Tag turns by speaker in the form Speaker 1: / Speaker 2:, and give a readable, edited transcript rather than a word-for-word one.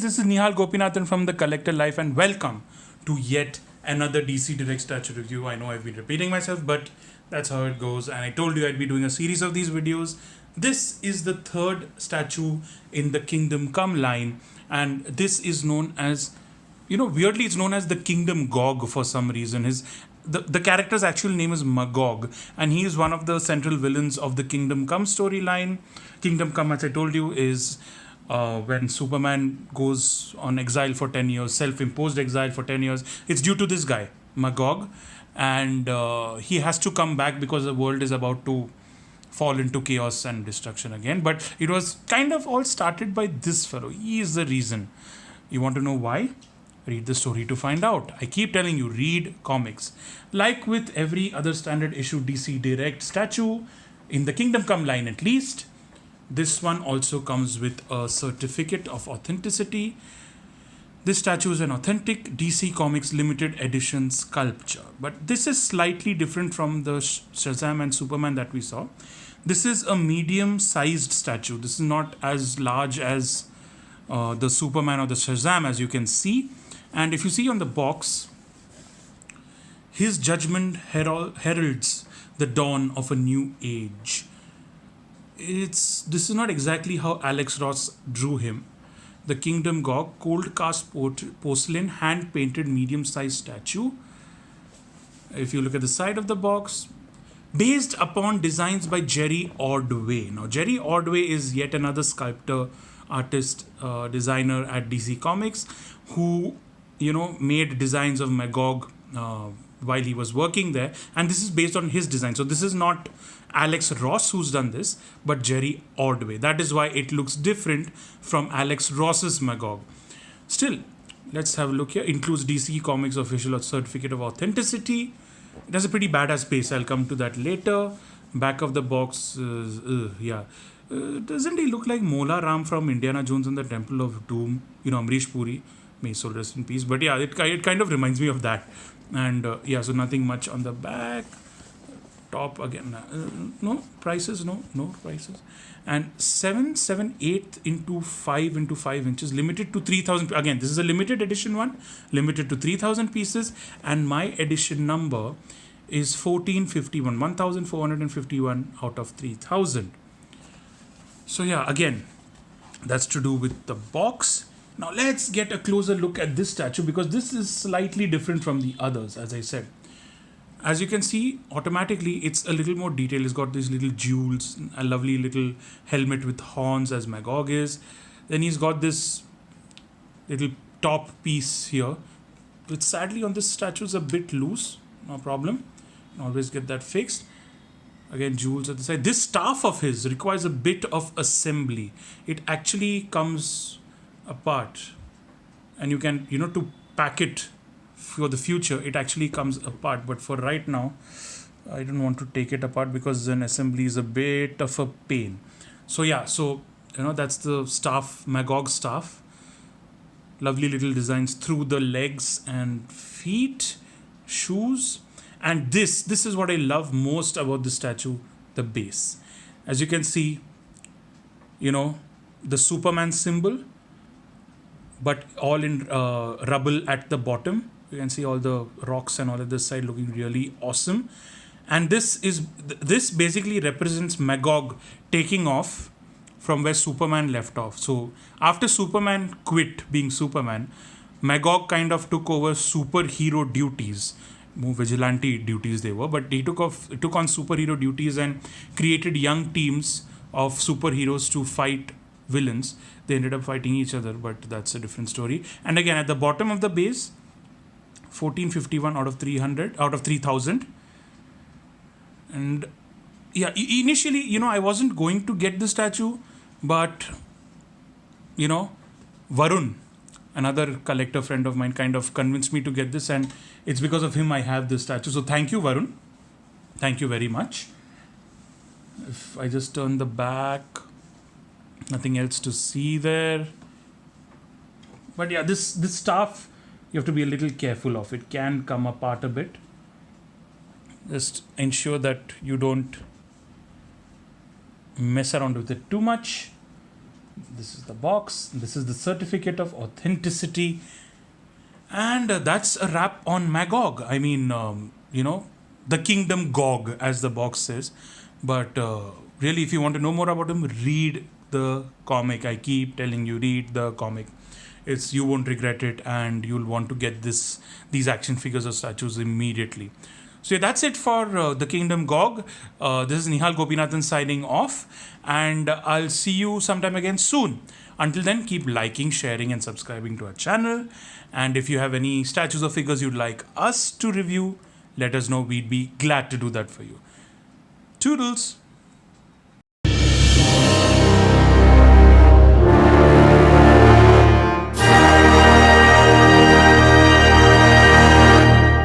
Speaker 1: this is Nihal Gopinathan from The Collector Life, and welcome to yet another DC Direct statue review. I know I've been repeating myself, but that's how it goes, and I told you I'd be doing a series of these videos. This is the third statue in the Kingdom Come line, and this is known as, weirdly it's known as the Kingdom Gog for some reason. The character's actual name is Magog, and he is one of the central villains of the Kingdom Come storyline. Kingdom Come, as I told you, is when Superman goes on exile for 10 years, self-imposed exile for 10 years. It's due to this guy, Magog, and he has to come back because the world is about to fall into chaos and destruction again. But it was kind of all started by this fellow. He is the reason. You want to know why? Read the story to find out. I keep telling you, read comics. Like with every other standard issue DC Direct statue, in the Kingdom Come line at least, this one also comes with a certificate of authenticity. This statue is an authentic DC Comics limited edition sculpture. But this is slightly different from the Shazam and Superman that we saw. This is a medium-sized statue. This is not as large as the Superman or the Shazam, as you can see. And if you see on the box, his judgment heralds the dawn of a new age. This is not exactly how Alex Ross drew him. The Kingdom Gog, cold cast porcelain, hand painted medium-sized statue. If you look at the side of the box, based upon designs by Jerry Ordway. Now, Jerry Ordway is yet another sculptor, artist, designer at DC Comics who made designs of Magog while he was working there, and this is based on his design. So this is not Alex Ross who's done this, but Jerry Ordway. That is why it looks different from Alex Ross's Magog. Still, let's have a look here. Includes DC Comics official certificate of authenticity. It has a pretty badass base. I'll come to that later. Back of the box, doesn't he look like Mola Ram from Indiana Jones and the Temple of Doom? Amrish Puri. May soul rest in peace. But yeah, it kind of reminds me of that. And so nothing much on the back. Top again. No prices. No prices. And 7/8 into 5 into 5 inches. Limited to 3,000. Again, this is a limited edition one. Limited to 3,000 pieces. And my edition number is 1451. 1,451 out of 3,000. So yeah, again, that's to do with the box. Now let's get a closer look at this statue, because this is slightly different from the others, as I said. As you can see, automatically it's a little more detailed. It's got these little jewels, a lovely little helmet with horns as Magog is. Then he's got this little top piece here, which sadly on this statue is a bit loose. No problem. Always get that fixed. Again, jewels at the side. This staff of his requires a bit of assembly. It actually comes apart, and you can to pack it for the future. It actually comes apart, but for right now I don't want to take it apart because then assembly is a bit of a pain. So yeah, that's the staff, Magog staff. Lovely little designs through the legs and feet, shoes. And this is what I love most about the statue, the base. As you can see, the Superman symbol, but all in rubble at the bottom. You can see all the rocks and all of this side looking really awesome. And this basically represents Magog taking off from where Superman left off. So after Superman quit being Superman, Magog kind of took over superhero duties. More vigilante duties they were, but he took on superhero duties and created young teams of superheroes to fight villains. They ended up fighting each other, but that's a different story. And again, at the bottom of the base, 1451 out of 3,000. And yeah, initially, I wasn't going to get the statue, but Varun, another collector friend of mine, kind of convinced me to get this, and it's because of him I have this statue. So thank you, Varun. Thank you very much. If I just turn the back, nothing else to see there. But yeah, this staff, you have to be a little careful of. It can come apart a bit. Just ensure that you don't mess around with it too much. This is the box. This is the certificate of authenticity. And that's a wrap on Magog. I mean, the Kingdom Gog, as the box says. But really, if you want to know more about him, read the comic. I keep telling you, read the comic. It's you won't regret it, and you'll want to get these action figures or statues immediately. So yeah, that's it for the Kingdom Gog. This is Nihal Gopinathan signing off, and I'll see you sometime again soon. Until then, keep liking, sharing, and subscribing to our channel. And if you have any statues or figures you'd like us to review, let us know. We'd be glad to do that for you. Toodles!